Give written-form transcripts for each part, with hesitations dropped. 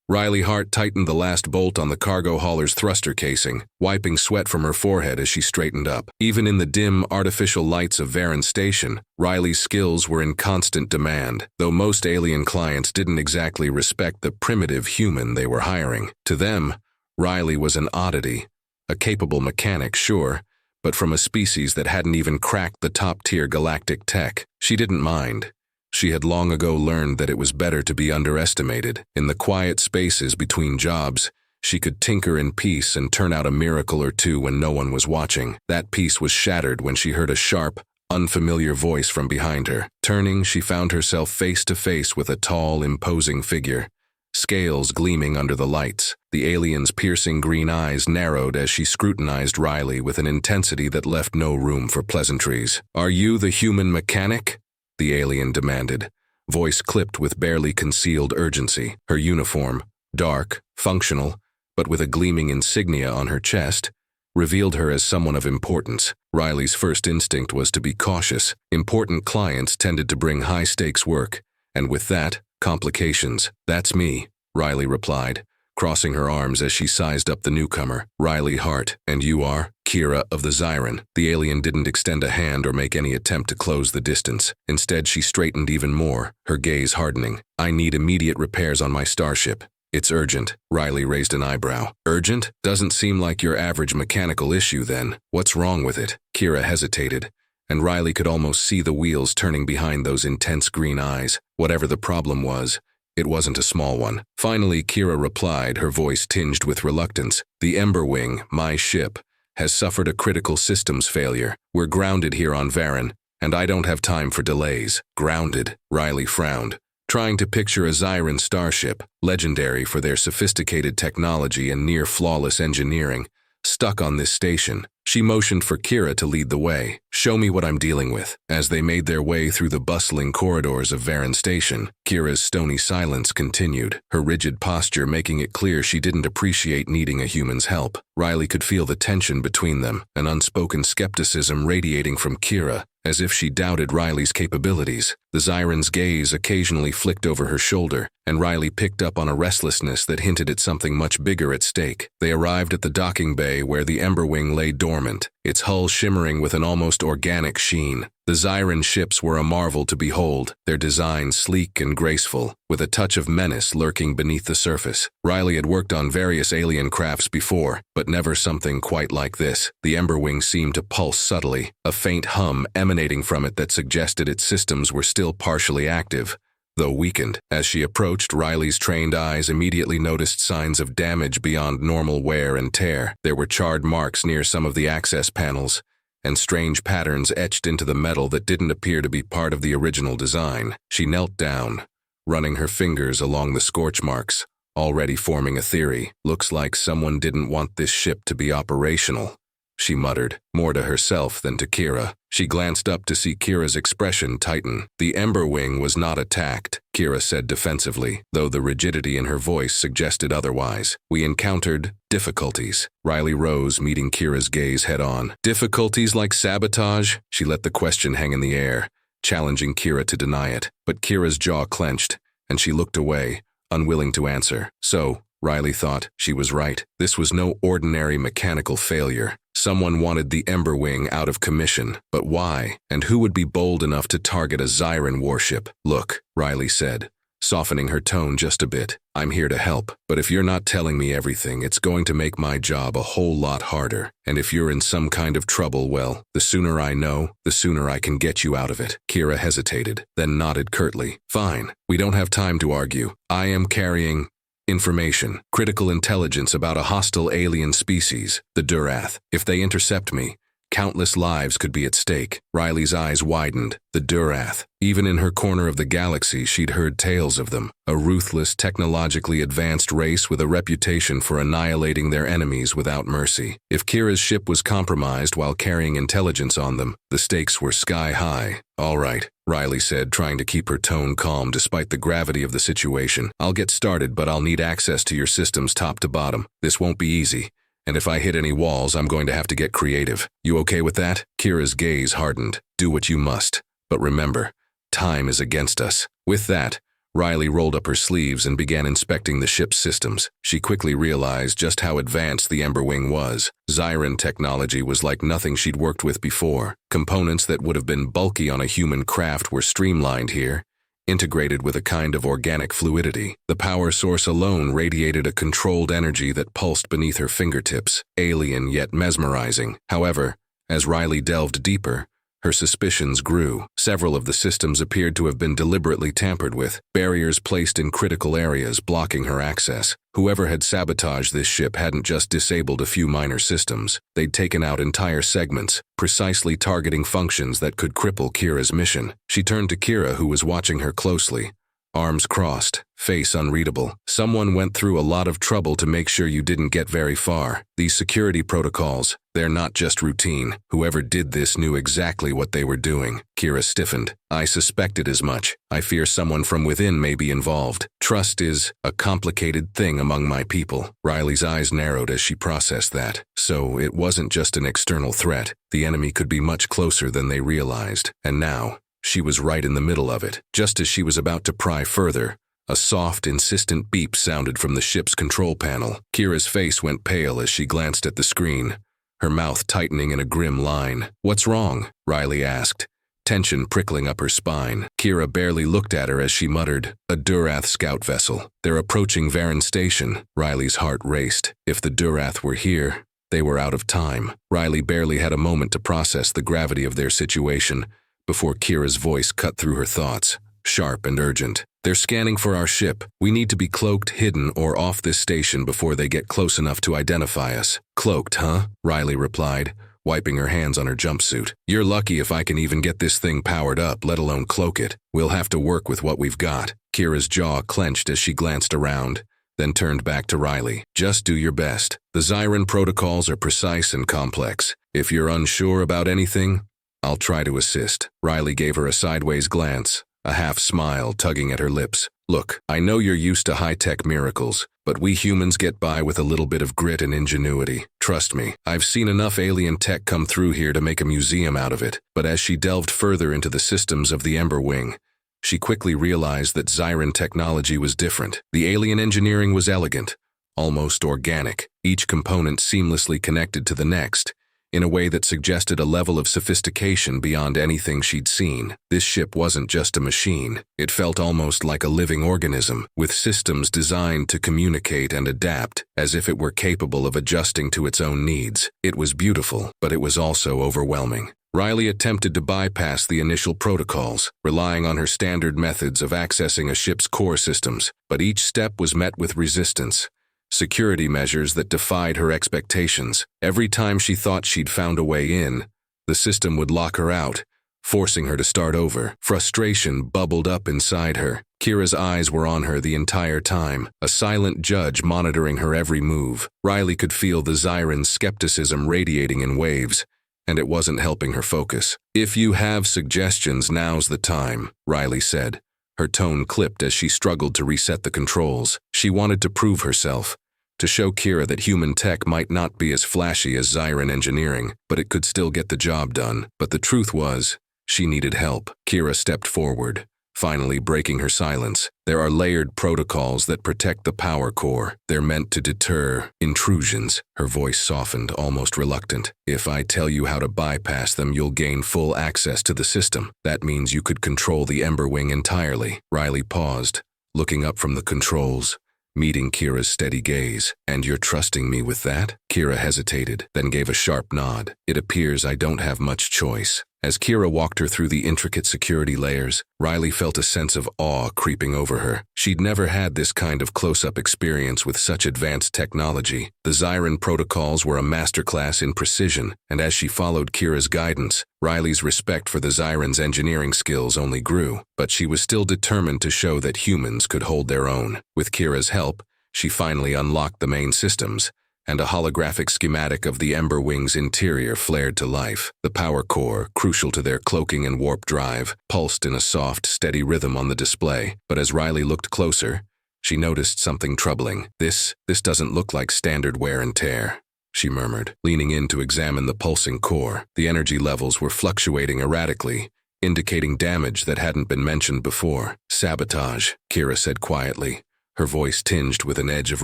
Riley Hart tightened the last bolt on the cargo hauler's thruster casing, wiping sweat from her forehead as she straightened up. Even in the dim, artificial lights of Zyren Station, Riley's skills were in constant demand, though most alien clients didn't exactly respect the primitive human they were hiring. To them, Riley was an oddity, a capable mechanic, sure, but from a species that hadn't even cracked the top-tier galactic tech. She didn't mind. She had long ago learned that it was better to be underestimated. In the quiet spaces between jobs, she could tinker in peace and turn out a miracle or two when no one was watching. That peace was shattered when she heard a sharp, unfamiliar voice from behind her. Turning, she found herself face to face with a tall, imposing figure, scales gleaming under the lights. The alien's piercing green eyes narrowed as she scrutinized Riley with an intensity that left no room for pleasantries. "Are you the human mechanic?" the alien demanded, voice clipped with barely concealed urgency. Her uniform, dark, functional, but with a gleaming insignia on her chest, revealed her as someone of importance. Riley's first instinct was to be cautious. Important clients tended to bring high-stakes work, and with that, complications. "That's me," Riley replied, crossing her arms as she sized up the newcomer. "Riley Hart, and you are?" "Kira of the Zyren." The alien didn't extend a hand or make any attempt to close the distance. Instead, she straightened even more, her gaze hardening. "I need immediate repairs on my Starship. It's urgent." Riley raised an eyebrow. "Urgent? Doesn't seem like your average mechanical issue then. What's wrong with it?" Kira hesitated, and Riley could almost see the wheels turning behind those intense green eyes. Whatever the problem was, it wasn't a small one. Finally, Kira replied, her voice tinged with reluctance. "The Emberwing, my ship, has suffered a critical systems failure. We're grounded here on Zyren, and I don't have time for delays." "Grounded?" Riley frowned, trying to picture a Zyren starship, legendary for their sophisticated technology and near-flawless engineering, stuck on this station. She motioned for Kira to lead the way. "Show me what I'm dealing with." As they made their way through the bustling corridors of Zyren Station, Kira's stony silence continued, her rigid posture making it clear she didn't appreciate needing a human's help. Riley could feel the tension between them, an unspoken skepticism radiating from Kira, as if she doubted Riley's capabilities. The Zyren's gaze occasionally flicked over her shoulder, and Riley picked up on a restlessness that hinted at something much bigger at stake. They arrived at the docking bay where the Emberwing lay dormant, its hull shimmering with an almost organic sheen. The Zyren ships were a marvel to behold, their design sleek and graceful, with a touch of menace lurking beneath the surface. Riley had worked on various alien crafts before, but never something quite like this. The Emberwing seemed to pulse subtly, a faint hum emanating from it that suggested its systems were still partially active, though weakened. As she approached, Riley's trained eyes immediately noticed signs of damage beyond normal wear and tear. There were charred marks near some of the access panels, and strange patterns etched into the metal that didn't appear to be part of the original design. She knelt down, running her fingers along the scorch marks, already forming a theory. "Looks like someone didn't want this ship to be operational," she muttered, more to herself than to Kira. She glanced up to see Kira's expression tighten. "The Emberwing was not attacked," Kira said defensively, though the rigidity in her voice suggested otherwise. "We encountered difficulties." Riley rose, meeting Kira's gaze head-on. "Difficulties like sabotage?" She let the question hang in the air, challenging Kira to deny it. But Kira's jaw clenched, and she looked away, unwilling to answer. So, Riley thought, she was right. This was no ordinary mechanical failure. Someone wanted the Emberwing out of commission. But why? And who would be bold enough to target a Zyren warship? "Look," Riley said, softening her tone just a bit. "I'm here to help, but if you're not telling me everything, it's going to make my job a whole lot harder. And if you're in some kind of trouble, well, the sooner I know, the sooner I can get you out of it." Kira hesitated, then nodded curtly. "Fine, we don't have time to argue. I am carrying information, critical intelligence about a hostile alien species, the Durath. If they intercept me, countless lives could be at stake." Riley's eyes widened. The Durath. Even in her corner of the galaxy, she'd heard tales of them. A ruthless, technologically advanced race with a reputation for annihilating their enemies without mercy. If Kira's ship was compromised while carrying intelligence on them, the stakes were sky-high. "All right," Riley said, trying to keep her tone calm despite the gravity of the situation. "I'll get started, but I'll need access to your systems top to bottom. This won't be easy. And if I hit any walls, I'm going to have to get creative. You okay with that?" Kira's gaze hardened. "Do what you must. But remember, time is against us." With that, Riley rolled up her sleeves and began inspecting the ship's systems. She quickly realized just how advanced the Emberwing was. Zyren technology was like nothing she'd worked with before. Components that would have been bulky on a human craft were streamlined here, integrated with a kind of organic fluidity. The power source alone radiated a controlled energy that pulsed beneath her fingertips, alien yet mesmerizing. However, as Riley delved deeper, her suspicions grew. Several of the systems appeared to have been deliberately tampered with, barriers placed in critical areas blocking her access. Whoever had sabotaged this ship hadn't just disabled a few minor systems. They'd taken out entire segments, precisely targeting functions that could cripple Kira's mission. She turned to Kira, who was watching her closely. Arms crossed, face unreadable. Someone went through a lot of trouble to make sure you didn't get very far. These security protocols, they're not just routine. Whoever did this knew exactly what they were doing. Kira stiffened. I suspected as much. I fear someone from within may be involved. Trust is a complicated thing among my people. Riley's eyes narrowed as she processed that. So it wasn't just an external threat. The enemy could be much closer than they realized. And now, she was right in the middle of it. Just as she was about to pry further, a soft, insistent beep sounded from the ship's control panel. Kira's face went pale as she glanced at the screen, her mouth tightening in a grim line. "What's wrong?" Riley asked, tension prickling up her spine. Kira barely looked at her as she muttered, "A Durath scout vessel. They're approaching Zyren station." Riley's heart raced. If the Durath were here, they were out of time. Riley barely had a moment to process the gravity of their situation before Kira's voice cut through her thoughts, sharp and urgent. "They're scanning for our ship. We need to be cloaked, hidden, or off this station before they get close enough to identify us." "Cloaked, huh?" Riley replied, wiping her hands on her jumpsuit. "You're lucky if I can even get this thing powered up, let alone cloak it. We'll have to work with what we've got." Kira's jaw clenched as she glanced around, then turned back to Riley. "Just do your best. The Zyren protocols are precise and complex. If you're unsure about anything, I'll try to assist." Riley gave her a sideways glance, a half smile tugging at her lips. "Look, I know you're used to high-tech miracles, but we humans get by with a little bit of grit and ingenuity. Trust me, I've seen enough alien tech come through here to make a museum out of it." But as she delved further into the systems of the Emberwing, she quickly realized that Zyren technology was different. The alien engineering was elegant, almost organic, each component seamlessly connected to the next, in a way that suggested a level of sophistication beyond anything she'd seen. This ship wasn't just a machine. It felt almost like a living organism, with systems designed to communicate and adapt, as if it were capable of adjusting to its own needs. It was beautiful, but it was also overwhelming. Riley attempted to bypass the initial protocols, relying on her standard methods of accessing a ship's core systems, but each step was met with resistance. Security measures that defied her expectations. Every time she thought she'd found a way in, the system would lock her out, forcing her to start over. Frustration bubbled up inside her. Kira's eyes were on her the entire time, a silent judge monitoring her every move. Riley could feel the Zyren skepticism radiating in waves, and it wasn't helping her focus. "If you have suggestions, now's the time," Riley said. Her tone clipped as she struggled to reset the controls. She wanted to prove herself, to show Kira that human tech might not be as flashy as Zyren engineering, but it could still get the job done. But the truth was, she needed help. Kira stepped forward, finally breaking her silence. "There are layered protocols that protect the power core. They're meant to deter intrusions." Her voice softened, almost reluctant. "If I tell you how to bypass them, you'll gain full access to the system. That means you could control the Emberwing entirely." Riley paused, looking up from the controls, meeting Kira's steady gaze. "And you're trusting me with that?" Kira hesitated, then gave a sharp nod. "It appears I don't have much choice." As Kira walked her through the intricate security layers, Riley felt a sense of awe creeping over her. She'd never had this kind of close-up experience with such advanced technology. The Zyren protocols were a masterclass in precision, and as she followed Kira's guidance, Riley's respect for the Zyren's engineering skills only grew. But she was still determined to show that humans could hold their own. With Kira's help, she finally unlocked the main systems, and a holographic schematic of the Emberwing's interior flared to life. The power core, crucial to their cloaking and warp drive, pulsed in a soft, steady rhythm on the display. But as Riley looked closer, she noticed something troubling. This doesn't look like standard wear and tear," she murmured, leaning in to examine the pulsing core. The energy levels were fluctuating erratically, indicating damage that hadn't been mentioned before. Sabotage, Kira said quietly, her voice tinged with an edge of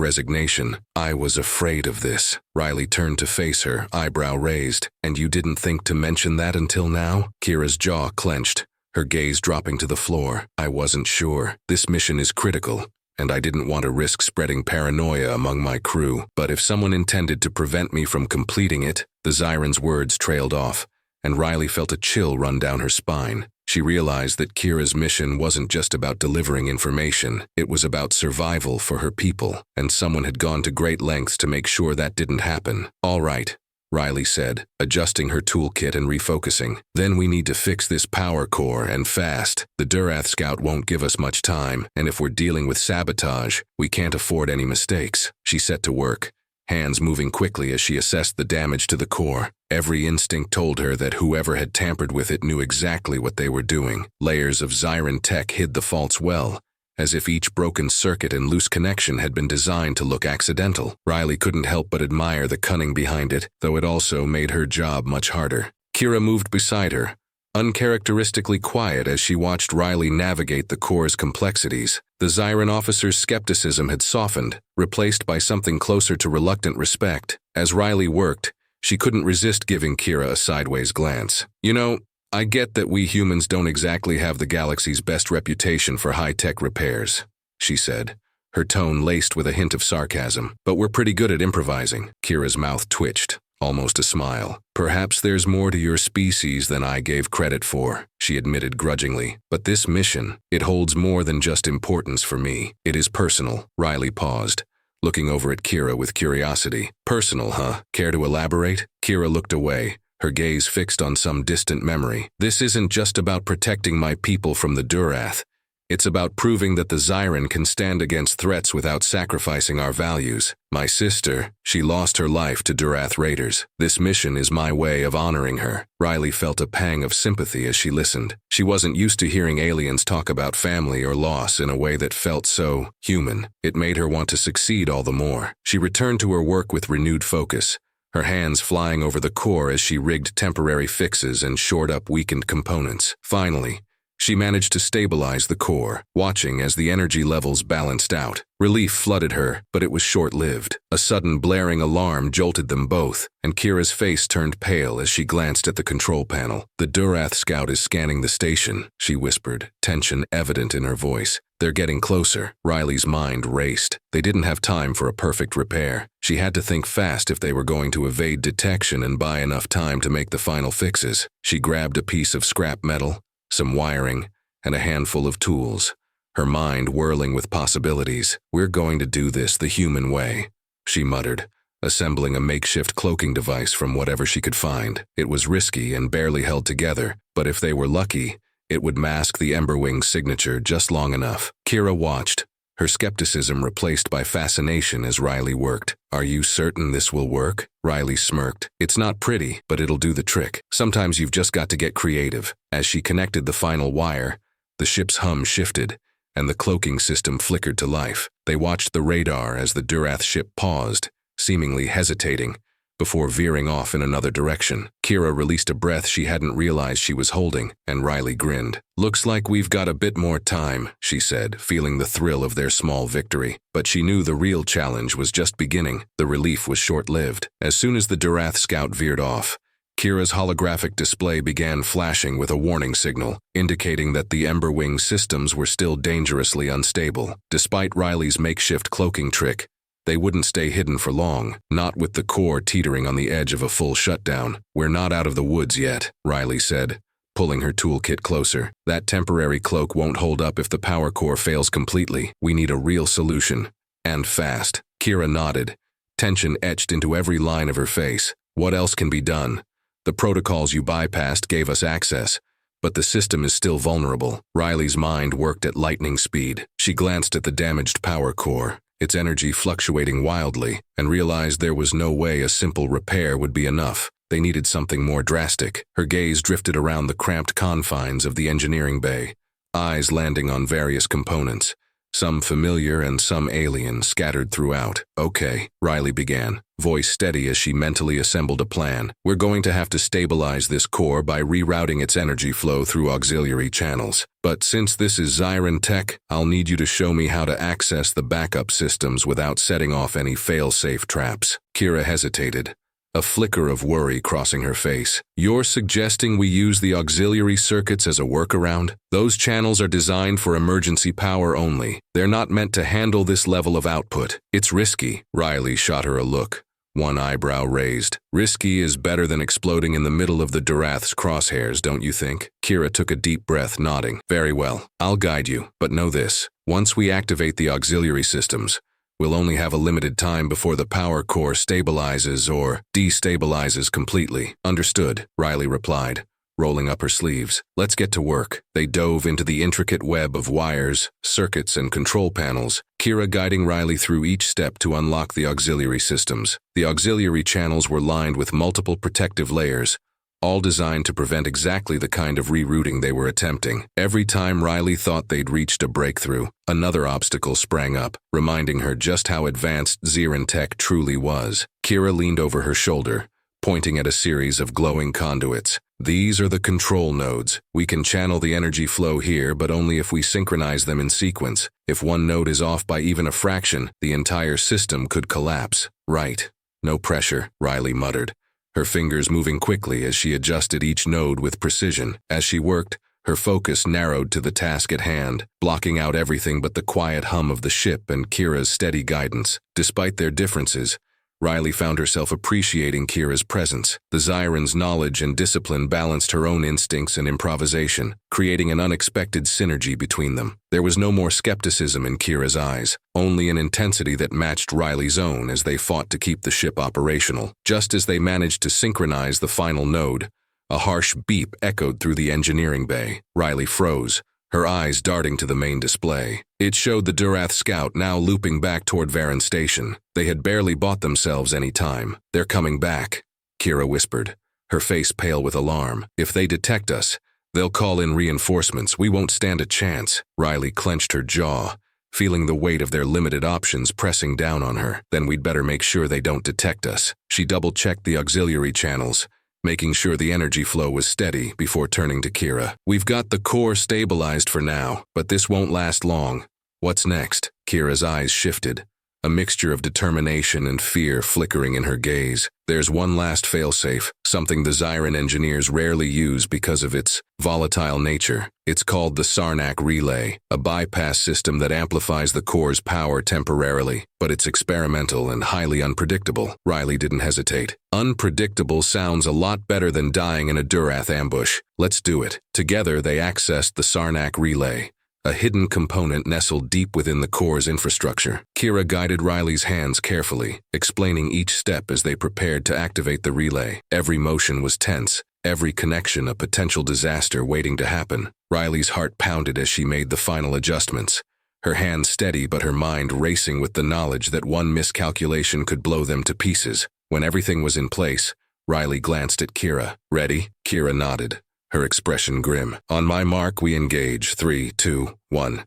resignation. I was afraid of this. Riley turned to face her, eyebrow raised. And you didn't think to mention that until now? Kira's jaw clenched, her gaze dropping to the floor. I wasn't sure. This mission is critical, and I didn't want to risk spreading paranoia among my crew. But if someone intended to prevent me from completing it, the Zyren's words trailed off, and Riley felt a chill run down her spine. She realized that Kira's mission wasn't just about delivering information, it was about survival for her people, and someone had gone to great lengths to make sure that didn't happen. All right, Riley said, adjusting her toolkit and refocusing. Then we need to fix this power core, and fast. The Durath scout won't give us much time, and if we're dealing with sabotage, we can't afford any mistakes. She set to work, hands moving quickly as she assessed the damage to the core. Every instinct told her that whoever had tampered with it knew exactly what they were doing. Layers of Zyren tech hid the faults well, as if each broken circuit and loose connection had been designed to look accidental. Riley couldn't help but admire the cunning behind it, though it also made her job much harder. Kira moved beside her, uncharacteristically quiet as she watched Riley navigate the core's complexities. The Zyren officer's skepticism had softened, replaced by something closer to reluctant respect. As Riley worked, she couldn't resist giving Kira a sideways glance. You know, I get that we humans don't exactly have the galaxy's best reputation for high-tech repairs, she said, her tone laced with a hint of sarcasm. But we're pretty good at improvising. Kira's mouth twitched, almost a smile. Perhaps there's more to your species than I gave credit for, she admitted grudgingly. But this mission, it holds more than just importance for me. It is personal. Riley paused, looking over at Kira with curiosity. Personal, huh? Care to elaborate? Kira looked away, her gaze fixed on some distant memory. This isn't just about protecting my people from the Durath. It's about proving that the Zyren can stand against threats without sacrificing our values. My sister, she lost her life to Durath raiders. This mission is my way of honoring her. Riley felt a pang of sympathy as she listened. She wasn't used to hearing aliens talk about family or loss in a way that felt so human. It made her want to succeed all the more. She returned to her work with renewed focus, her hands flying over the core as she rigged temporary fixes and shored up weakened components. Finally, she managed to stabilize the core, watching as the energy levels balanced out. Relief flooded her, but it was short-lived. A sudden blaring alarm jolted them both, and Kira's face turned pale as she glanced at the control panel. The Durath scout is scanning the station, she whispered, tension evident in her voice. They're getting closer. Riley's mind raced. They didn't have time for a perfect repair. She had to think fast if they were going to evade detection and buy enough time to make the final fixes. She grabbed a piece of scrap metal, some wiring, and a handful of tools, her mind whirling with possibilities. We're going to do this the human way, she muttered, assembling a makeshift cloaking device from whatever she could find. It was risky and barely held together, but if they were lucky, it would mask the Emberwing signature just long enough. Kira watched, her skepticism replaced by fascination as Riley worked. Are you certain this will work? Riley smirked. It's not pretty, but it'll do the trick. Sometimes you've just got to get creative. As she connected the final wire, the ship's hum shifted, and the cloaking system flickered to life. They watched the radar as the Durath ship paused, seemingly hesitating, before veering off in another direction. Kira released a breath she hadn't realized she was holding, and Riley grinned. Looks like we've got a bit more time, she said, feeling the thrill of their small victory. But she knew the real challenge was just beginning. The relief was short-lived. As soon as the Durath scout veered off, Kira's holographic display began flashing with a warning signal, indicating that the Emberwing systems were still dangerously unstable. Despite Riley's makeshift cloaking trick, they wouldn't stay hidden for long, not with the core teetering on the edge of a full shutdown. We're not out of the woods yet, Riley said, pulling her toolkit closer. That temporary cloak won't hold up if the power core fails completely. We need a real solution. And fast. Kira nodded, tension etched into every line of her face. What else can be done? The protocols you bypassed gave us access, but the system is still vulnerable. Riley's mind worked at lightning speed. She glanced at the damaged power core, its energy fluctuating wildly, and realized there was no way a simple repair would be enough. They needed something more drastic. Her gaze drifted around the cramped confines of the engineering bay, eyes landing on various components. some familiar and some alien, scattered throughout. "Okay," Riley began, voice steady as she mentally assembled a plan. "We're going to have to stabilize this core by rerouting its energy flow through auxiliary channels. But since this is Zyren tech, I'll need you to show me how to access the backup systems without setting off any fail-safe traps." Kira hesitated, a flicker of worry crossing her face. "You're suggesting we use the auxiliary circuits as a workaround? Those channels are designed for emergency power only. They're not meant to handle this level of output. It's risky." Riley shot her a look, one eyebrow raised. "Risky is better than exploding in the middle of the Durath's crosshairs, don't you think?" Kira took a deep breath, nodding. "Very well, I'll guide you, but know this. Once we activate the auxiliary systems, we'll only have a limited time before the power core stabilizes or destabilizes completely." "Understood," Riley replied, rolling up her sleeves. "Let's get to work." They dove into the intricate web of wires, circuits, and control panels, Kira guiding Riley through each step to unlock the auxiliary systems. The auxiliary channels were lined with multiple protective layers, all designed to prevent exactly the kind of rerouting they were attempting. Every time Riley thought they'd reached a breakthrough, another obstacle sprang up, reminding her just how advanced Zyren tech truly was. Kira leaned over her shoulder, pointing at a series of glowing conduits. "These are the control nodes. We can channel the energy flow here, but only if we synchronize them in sequence. If one node is off by even a fraction, the entire system could collapse." "Right. No pressure," Riley muttered, her fingers moving quickly as she adjusted each node with precision. As she worked, her focus narrowed to the task at hand, blocking out everything but the quiet hum of the ship and Kira's steady guidance. Despite their differences, Riley found herself appreciating Kira's presence. The Zyren's knowledge and discipline balanced her own instincts and improvisation, creating an unexpected synergy between them. There was no more skepticism in Kira's eyes, only an intensity that matched Riley's own as they fought to keep the ship operational. Just as they managed to synchronize the final node, a harsh beep echoed through the engineering bay. Riley froze, her eyes darting to the main display. It showed the Durath scout now looping back toward Zyren Station. They had barely bought themselves any time. "They're coming back," Kira whispered, her face pale with alarm. "If they detect us, they'll call in reinforcements. We won't stand a chance." Riley clenched her jaw, feeling the weight of their limited options pressing down on her. "Then we'd better make sure they don't detect us." She double-checked the auxiliary channels, making sure the energy flow was steady before turning to Kira. "We've got the core stabilized for now, but this won't last long. What's next?" Kira's eyes shifted, a mixture of determination and fear flickering in her gaze. "There's one last failsafe, something the Zyren engineers rarely use because of its volatile nature. It's called the Sarnak Relay, a bypass system that amplifies the core's power temporarily, but it's experimental and highly unpredictable." Riley didn't hesitate. "Unpredictable sounds a lot better than dying in a Durath ambush. Let's do it." Together they accessed the Sarnak Relay, a hidden component nestled deep within the core's infrastructure. Kira guided Riley's hands carefully, explaining each step as they prepared to activate the relay. Every motion was tense, every connection a potential disaster waiting to happen. Riley's heart pounded as she made the final adjustments, her hands steady but her mind racing with the knowledge that one miscalculation could blow them to pieces. When everything was in place, Riley glanced at Kira. "Ready?" Kira nodded, her expression grim. "On my mark, we engage. 3, 2, 1.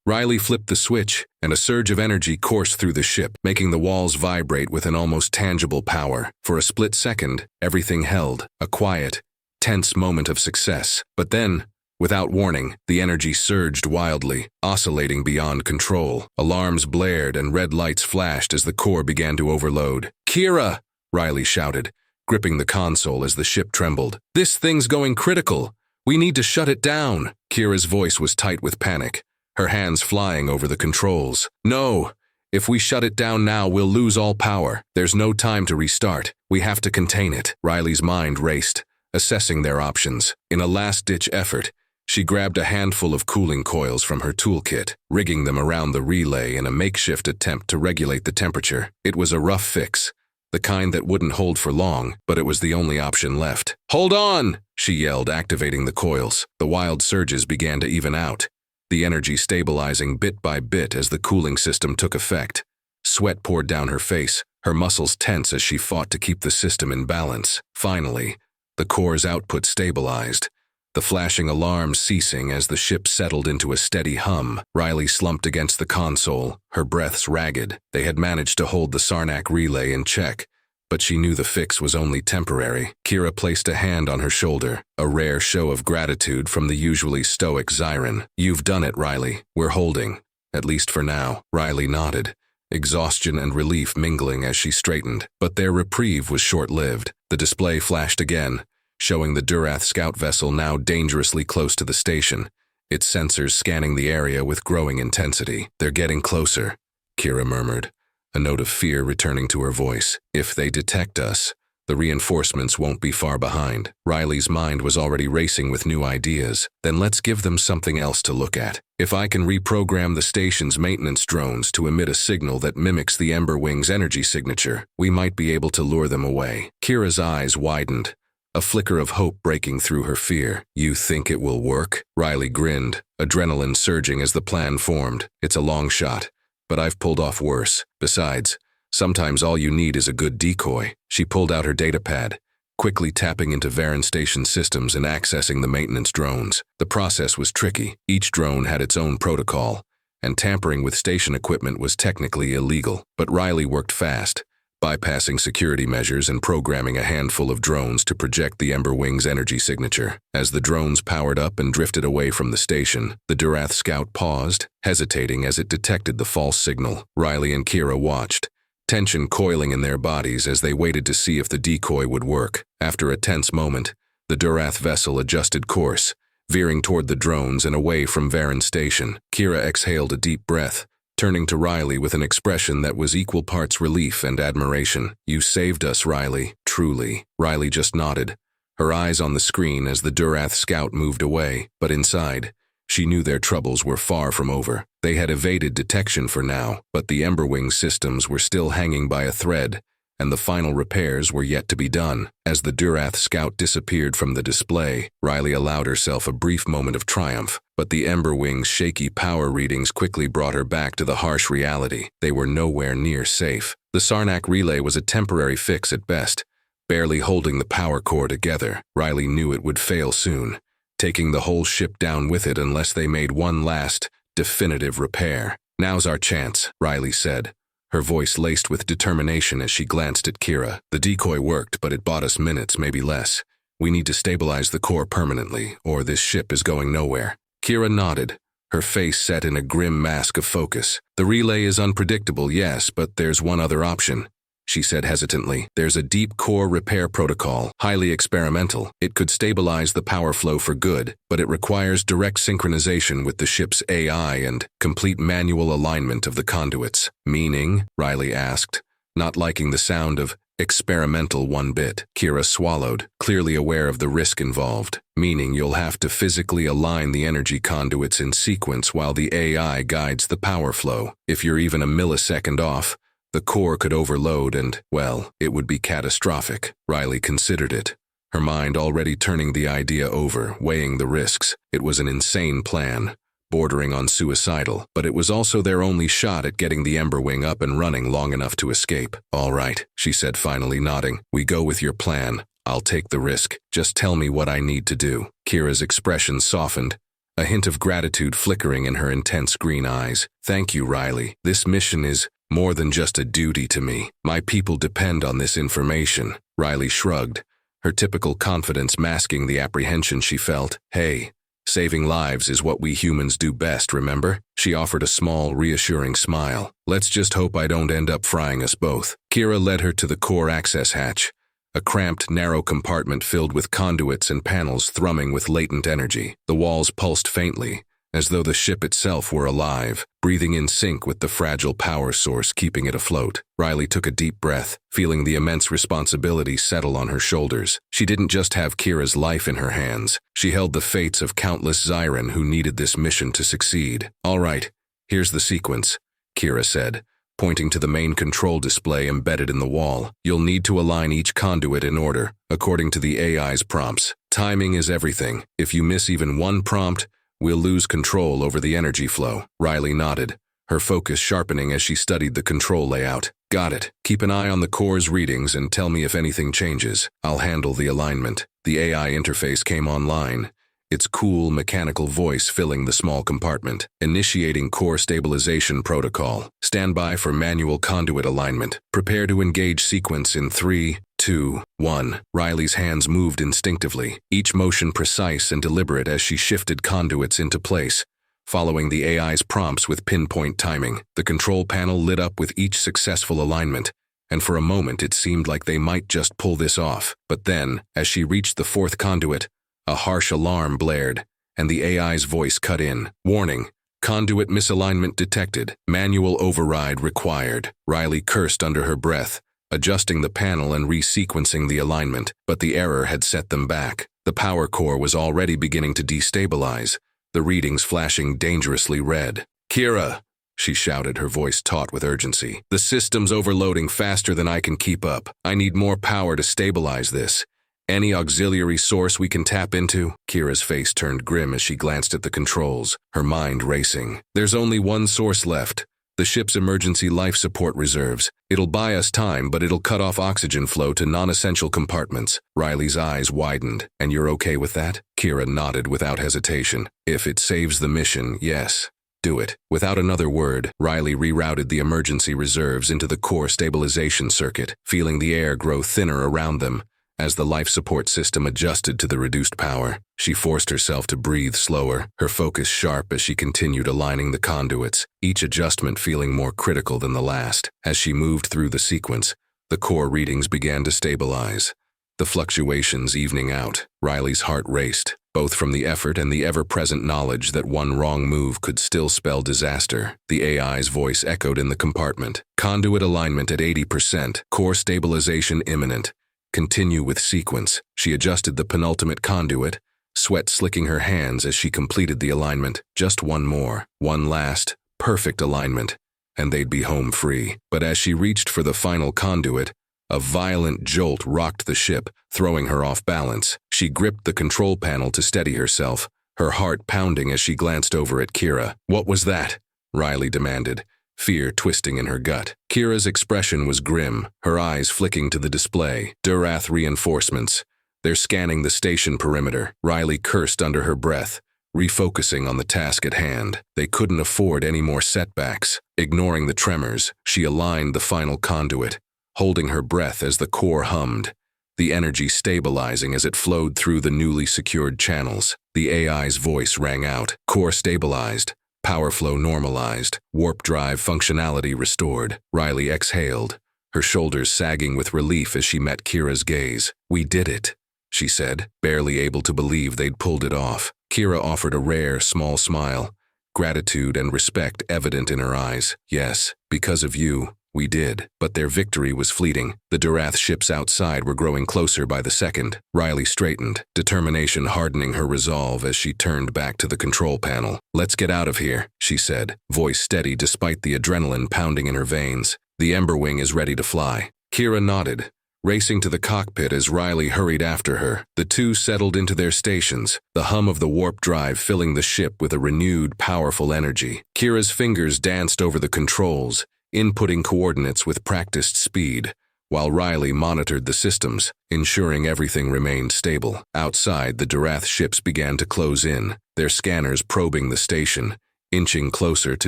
Riley flipped the switch, and a surge of energy coursed through the ship, making the walls vibrate with an almost tangible power. For a split second, everything held, a quiet, tense moment of success. But then, without warning, the energy surged wildly, oscillating beyond control. Alarms blared and red lights flashed as the core began to overload. "Kira!" Riley shouted, gripping the console as the ship trembled. "This thing's going critical. We need to shut it down." Kira's voice was tight with panic, her hands flying over the controls. "No! If we shut it down now, we'll lose all power. There's no time to restart. We have to contain it." Riley's mind raced, assessing their options. In a last-ditch effort, she grabbed a handful of cooling coils from her toolkit, rigging them around the relay in a makeshift attempt to regulate the temperature. It was a rough fix, the kind that wouldn't hold for long, but it was the only option left. "Hold on!" she yelled, activating the coils. The wild surges began to even out, the energy stabilizing bit by bit as the cooling system took effect. Sweat poured down her face, her muscles tense as she fought to keep the system in balance. Finally, the core's output stabilized, the flashing alarm ceasing as the ship settled into a steady hum. Riley slumped against the console, her breaths ragged. They had managed to hold the Sarnak relay in check, but she knew the fix was only temporary. Kira placed a hand on her shoulder, a rare show of gratitude from the usually stoic Zyren. "You've done it, Riley. We're holding. At least for now." Riley nodded, exhaustion and relief mingling as she straightened. But their reprieve was short-lived. The display flashed again, showing the Durath scout vessel now dangerously close to the station, its sensors scanning the area with growing intensity. "They're getting closer," Kira murmured, a note of fear returning to her voice. "If they detect us, the reinforcements won't be far behind." Riley's mind was already racing with new ideas. "Then let's give them something else to look at. If I can reprogram the station's maintenance drones to emit a signal that mimics the Emberwing's energy signature, we might be able to lure them away." Kira's eyes widened, a flicker of hope breaking through her fear. "You think it will work?" Riley grinned, adrenaline surging as the plan formed. "It's a long shot, but I've pulled off worse. Besides, sometimes all you need is a good decoy." She pulled out her datapad, quickly tapping into Zyren station systems and accessing the maintenance drones. The process was tricky. Each drone had its own protocol, and tampering with station equipment was technically illegal. But Riley worked fast, bypassing security measures and programming a handful of drones to project the Emberwing's energy signature. As the drones powered up and drifted away from the station, the Durath scout paused, hesitating as it detected the false signal. Riley and Kira watched, tension coiling in their bodies as they waited to see if the decoy would work. After a tense moment, the Durath vessel adjusted course, veering toward the drones and away from Zyren station. Kira exhaled a deep breath, turning to Riley with an expression that was equal parts relief and admiration. "You saved us, Riley. Truly." Riley just nodded, her eyes on the screen as the Durath scout moved away. But inside, she knew their troubles were far from over. They had evaded detection for now, but the Emberwing systems were still hanging by a thread, and the final repairs were yet to be done. As the Durath scout disappeared from the display, Riley allowed herself a brief moment of triumph, but the Emberwing's shaky power readings quickly brought her back to the harsh reality. They were nowhere near safe. The Sarnak relay was a temporary fix at best, barely holding the power core together. Riley knew it would fail soon, taking the whole ship down with it unless they made one last, definitive repair. "Now's our chance," Riley said, her voice laced with determination as she glanced at Kira. "The decoy worked, but it bought us minutes, maybe less. We need to stabilize the core permanently, or this ship is going nowhere." Kira nodded, her face set in a grim mask of focus. "The relay is unpredictable, yes, but there's one other option," she said hesitantly. "There's a deep core repair protocol, highly experimental. It could stabilize the power flow for good, but it requires direct synchronization with the ship's AI and complete manual alignment of the conduits." "Meaning?" Riley asked, not liking the sound of experimental one bit. Kira swallowed, clearly aware of the risk involved. "Meaning you'll have to physically align the energy conduits in sequence while the AI guides the power flow. If you're even a millisecond off, the core could overload and, well, it would be catastrophic." Riley considered it, her mind already turning the idea over, weighing the risks. It was an insane plan, bordering on suicidal, but it was also their only shot at getting the Emberwing up and running long enough to escape. "All right," she said, finally nodding. "We go with your plan. I'll take the risk. Just tell me what I need to do." Kira's expression softened, a hint of gratitude flickering in her intense green eyes. "Thank you, Riley. This mission is more than just a duty to me. My people depend on this information." Riley shrugged, her typical confidence masking the apprehension she felt. "Hey, saving lives is what we humans do best, remember?" She offered a small, reassuring smile. "Let's just hope I don't end up frying us both." Kira led her to the core access hatch, a cramped, narrow compartment filled with conduits and panels thrumming with latent energy. The walls pulsed faintly, as though the ship itself were alive, breathing in sync with the fragile power source keeping it afloat. Riley took a deep breath, feeling the immense responsibility settle on her shoulders. She didn't just have Kira's life in her hands, she held the fates of countless Zyren who needed this mission to succeed. "All right, here's the sequence," Kira said, pointing to the main control display embedded in the wall. "You'll need to align each conduit in order, according to the AI's prompts. Timing is everything. If you miss even one prompt, we'll lose control over the energy flow." Riley nodded, her focus sharpening as she studied the control layout. "Got it. Keep an eye on the core's readings and tell me if anything changes. I'll handle the alignment." The AI interface came online, its cool, mechanical voice filling the small compartment. Initiating core stabilization protocol. Stand by for manual conduit alignment. Prepare to engage sequence in 3, 2, 1. Riley's hands moved instinctively, each motion precise and deliberate as she shifted conduits into place, following the AI's prompts with pinpoint timing. The control panel lit up with each successful alignment, and for a moment it seemed like they might just pull this off. But then, as she reached the fourth conduit, a harsh alarm blared, and the AI's voice cut in. Warning. Conduit misalignment detected. Manual override required. Riley cursed under her breath, adjusting the panel and resequencing the alignment, but the error had set them back. The power core was already beginning to destabilize, the readings flashing dangerously red. "Kira!" she shouted, her voice taut with urgency. "The system's overloading faster than I can keep up. I need more power to stabilize this. Any auxiliary source we can tap into?" Kira's face turned grim as she glanced at the controls, her mind racing. "There's only one source left. The ship's emergency life support reserves. It'll buy us time, but it'll cut off oxygen flow to non-essential compartments." Riley's eyes widened. "And you're okay with that?" Kira nodded without hesitation. "If it saves the mission, yes. Do it." Without another word, Riley rerouted the emergency reserves into the core stabilization circuit, feeling the air grow thinner around them as the life support system adjusted to the reduced power. She forced herself to breathe slower, her focus sharp as she continued aligning the conduits, each adjustment feeling more critical than the last. As she moved through the sequence, the core readings began to stabilize, the fluctuations evening out. Riley's heart raced, both from the effort and the ever-present knowledge that one wrong move could still spell disaster. The AI's voice echoed in the compartment. "Conduit alignment at 80%, core stabilization imminent. Continue with sequence." She adjusted the penultimate conduit, sweat slicking her hands as she completed the alignment. Just one more, one last, perfect alignment, and they'd be home free. But as she reached for the final conduit, a violent jolt rocked the ship, throwing her off balance. She gripped the control panel to steady herself, her heart pounding as she glanced over at Kira. "What was that?" Riley demanded, fear twisting in her gut. Kira's expression was grim, her eyes flicking to the display. "Durath reinforcements. They're scanning the station perimeter." Riley cursed under her breath, refocusing on the task at hand. They couldn't afford any more setbacks. Ignoring the tremors, she aligned the final conduit, holding her breath as the core hummed, the energy stabilizing as it flowed through the newly secured channels. The AI's voice rang out. "Core stabilized. Power flow normalized. Warp drive functionality restored." Riley exhaled, her shoulders sagging with relief as she met Kira's gaze. "We did it," she said, barely able to believe they'd pulled it off. Kira offered a rare, small smile, gratitude and respect evident in her eyes. "Yes, because of you, we did." But their victory was fleeting. The Durath ships outside were growing closer by the second. Riley straightened, determination hardening her resolve as she turned back to the control panel. "Let's get out of here," she said, voice steady despite the adrenaline pounding in her veins. "The Emberwing is ready to fly." Kira nodded, racing to the cockpit as Riley hurried after her. The two settled into their stations, the hum of the warp drive filling the ship with a renewed, powerful energy. Kira's fingers danced over the controls, inputting coordinates with practiced speed, while Riley monitored the systems, ensuring everything remained stable. Outside, the Durath ships began to close in, their scanners probing the station, inching closer to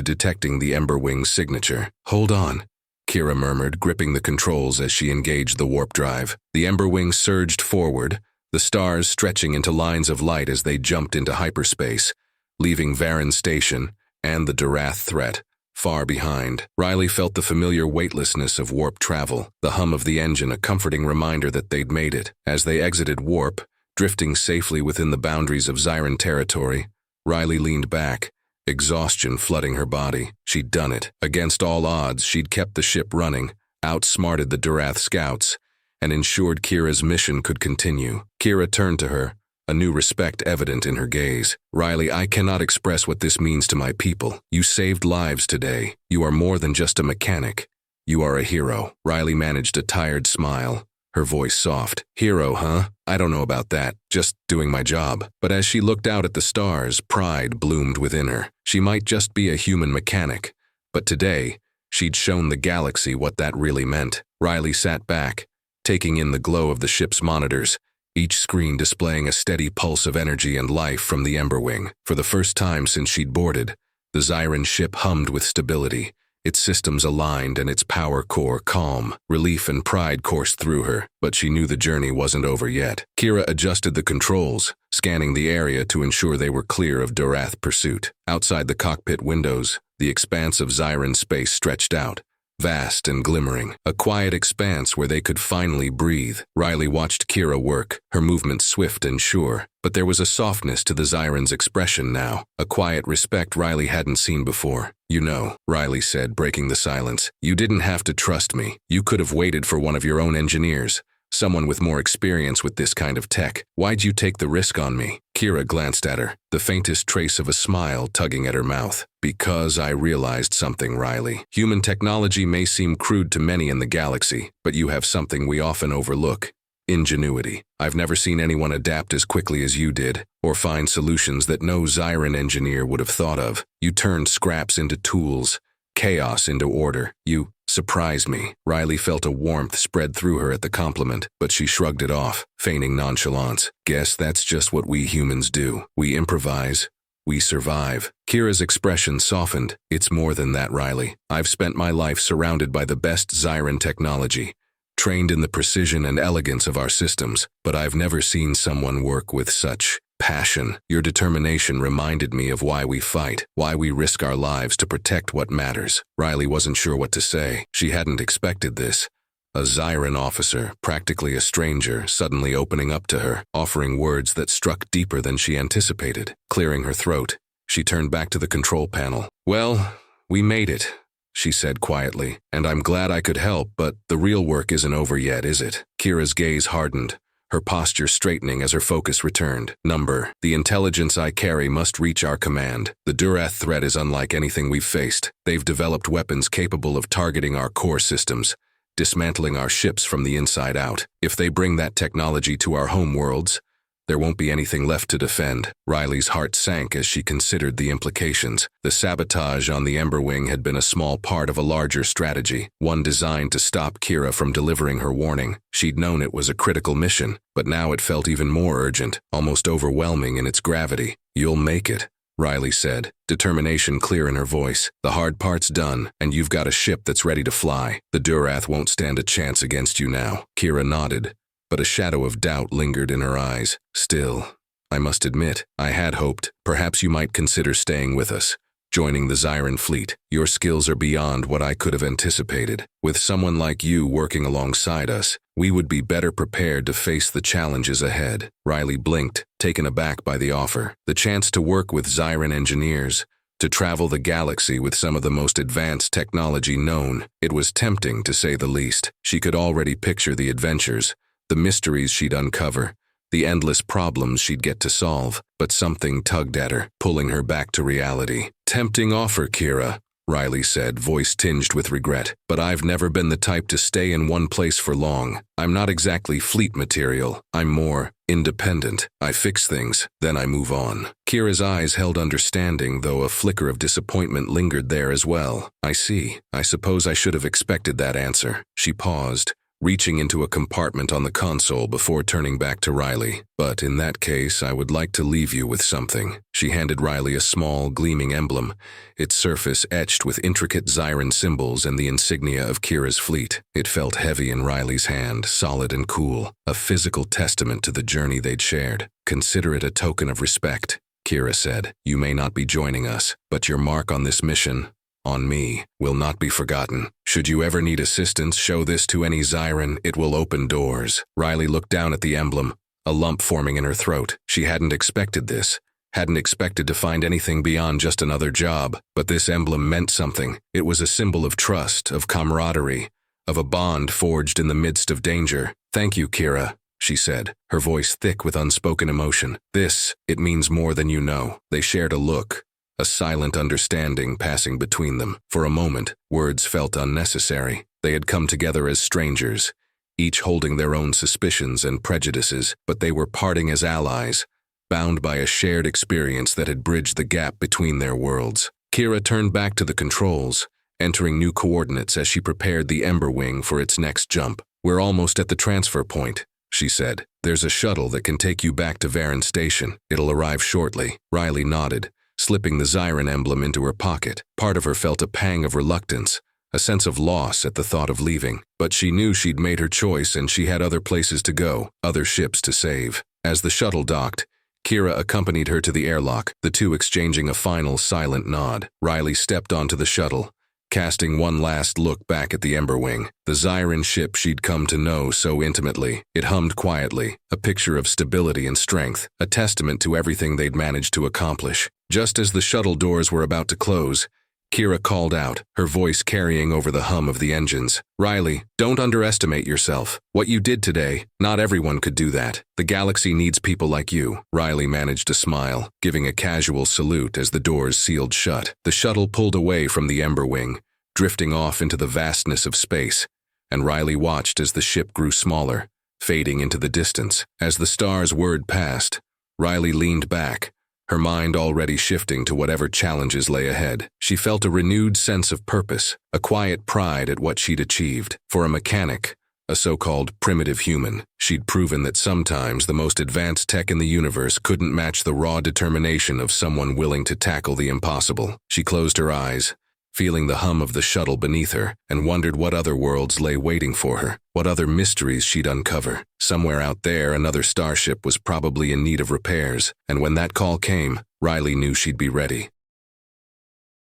detecting the Emberwing's signature. "Hold on," Kira murmured, gripping the controls as she engaged the warp drive. The Emberwing surged forward, the stars stretching into lines of light as they jumped into hyperspace, leaving Zyren station and the Durath threat far behind. Riley felt the familiar weightlessness of warp travel, the hum of the engine a comforting reminder that they'd made it. As they exited warp, drifting safely within the boundaries of Zyren territory, Riley leaned back, exhaustion flooding her body. She'd done it. Against all odds, she'd kept the ship running, outsmarted the Durath scouts, and ensured Kira's mission could continue. Kira turned to her, a new respect evident in her gaze. "Riley, I cannot express what this means to my people. You saved lives today. You are more than just a mechanic. You are a hero." Riley managed a tired smile, her voice soft. "Hero, huh? I don't know about that. Just doing my job." But as she looked out at the stars, pride bloomed within her. She might just be a human mechanic, but today, she'd shown the galaxy what that really meant. Riley sat back, taking in the glow of the ship's monitors, each screen displaying a steady pulse of energy and life from the Emberwing. For the first time since she'd boarded, the Zyren ship hummed with stability, its systems aligned and its power core calm. Relief and pride coursed through her, but she knew the journey wasn't over yet. Kira adjusted the controls, scanning the area to ensure they were clear of Durath pursuit. Outside the cockpit windows, the expanse of Zyren space stretched out, vast and glimmering, a quiet expanse where they could finally breathe. Riley watched Kira work, her movements swift and sure, but there was a softness to the Zyren's expression now, a quiet respect Riley hadn't seen before. "You know," Riley said, breaking the silence, "you didn't have to trust me. You could have waited for one of your own engineers, someone with more experience with this kind of tech. Why'd you take the risk on me?" Kira glanced at her, the faintest trace of a smile tugging at her mouth. "Because I realized something, Riley. Human technology may seem crude to many in the galaxy, but you have something we often overlook: ingenuity. I've never seen anyone adapt as quickly as you did, or find solutions that no Zyren engineer would have thought of. You turned scraps into tools, chaos into order. You surprised me." Riley felt a warmth spread through her at the compliment, but she shrugged it off, feigning nonchalance. "Guess that's just what we humans do. We improvise. We survive." Kira's expression softened. "It's more than that, Riley. I've spent my life surrounded by the best Zyren technology, trained in the precision and elegance of our systems, but I've never seen someone work with such passion. Your determination reminded me of why we fight, why we risk our lives to protect what matters." Riley wasn't sure what to say. She hadn't expected this. A Zyren officer, practically a stranger, suddenly opening up to her, offering words that struck deeper than she anticipated. Clearing her throat, she turned back to the control panel. "Well, we made it," she said quietly, "and I'm glad I could help, but the real work isn't over yet, is it?" Kira's gaze hardened, her posture straightening as her focus returned. The intelligence I carry must reach our command. The Durath threat is unlike anything we've faced. They've developed weapons capable of targeting our core systems, dismantling our ships from the inside out. If they bring that technology to our home worlds, there won't be anything left to defend. Riley's heart sank as she considered the implications. The sabotage on the Emberwing had been a small part of a larger strategy, one designed to stop Kira from delivering her warning. She'd known it was a critical mission, but now it felt even more urgent, almost overwhelming in its gravity. "You'll make it," Riley said, determination clear in her voice. "The hard part's done, and you've got a ship that's ready to fly. The Durath won't stand a chance against you now." Kira nodded, but a shadow of doubt lingered in her eyes. "Still, I must admit, I had hoped perhaps you might consider staying with us, joining the Zyren fleet. Your skills are beyond what I could have anticipated. With someone like you working alongside us, we would be better prepared to face the challenges ahead." Riley blinked, taken aback by the offer. The chance to work with Zyren engineers, to travel the galaxy with some of the most advanced technology known. It was tempting, to say the least. She could already picture the adventures, the mysteries she'd uncover, the endless problems she'd get to solve, but something tugged at her, pulling her back to reality. "Tempting offer, Kira," Riley said, voice tinged with regret, "but I've never been the type to stay in one place for long. I'm not exactly fleet material. I'm more independent. I fix things, then I move on." Kira's eyes held understanding, though a flicker of disappointment lingered there as well. "I see. I suppose I should have expected that answer." She paused, reaching into a compartment on the console before turning back to Riley. "But in that case, I would like to leave you with something." She handed Riley a small, gleaming emblem, its surface etched with intricate Zyren symbols and the insignia of Kira's fleet. It felt heavy in Riley's hand, solid and cool, a physical testament to the journey they'd shared. "Consider it a token of respect," Kira said. "You may not be joining us, but your mark on this mission, on me, will not be forgotten. Should you ever need assistance, show this to any Zyren. It will open doors." Riley looked down at the emblem, a lump forming in her throat. She hadn't expected this, hadn't expected to find anything beyond just another job, but this emblem meant something. It was a symbol of trust, of camaraderie, of a bond forged in the midst of danger. "Thank you, Kira," she said, her voice thick with unspoken emotion. It means more than you know." They shared a look, a silent understanding passing between them. For a moment, words felt unnecessary. They had come together as strangers, each holding their own suspicions and prejudices, but they were parting as allies, bound by a shared experience that had bridged the gap between their worlds. Kira turned back to the controls, entering new coordinates as she prepared the Emberwing for its next jump. "We're almost at the transfer point," she said, "There's a shuttle that can take you back to Zyren Station. It'll arrive shortly." Riley nodded, slipping the Zyren emblem into her pocket. Part of her felt a pang of reluctance, a sense of loss at the thought of leaving. But she knew she'd made her choice and she had other places to go, other ships to save. As the shuttle docked, Kira accompanied her to the airlock, the two exchanging a final silent nod. Riley stepped onto the shuttle, casting one last look back at the Emberwing, the Zyren ship she'd come to know so intimately. It hummed quietly, a picture of stability and strength, a testament to everything they'd managed to accomplish. Just as the shuttle doors were about to close, Kira called out, her voice carrying over the hum of the engines. "Riley, don't underestimate yourself. What you did today, not everyone could do that. The galaxy needs people like you." Riley managed to smile, giving a casual salute as the doors sealed shut. The shuttle pulled away from the Emberwing, drifting off into the vastness of space, and Riley watched as the ship grew smaller, fading into the distance. As the stars whirred past, Riley leaned back, her mind already shifting to whatever challenges lay ahead. She felt a renewed sense of purpose, a quiet pride at what she'd achieved. For a mechanic, a so-called primitive human, she'd proven that sometimes the most advanced tech in the universe couldn't match the raw determination of someone willing to tackle the impossible. She closed her eyes, feeling the hum of the shuttle beneath her, and wondered what other worlds lay waiting for her, what other mysteries she'd uncover. Somewhere out there, another starship was probably in need of repairs, and when that call came, Riley knew she'd be ready.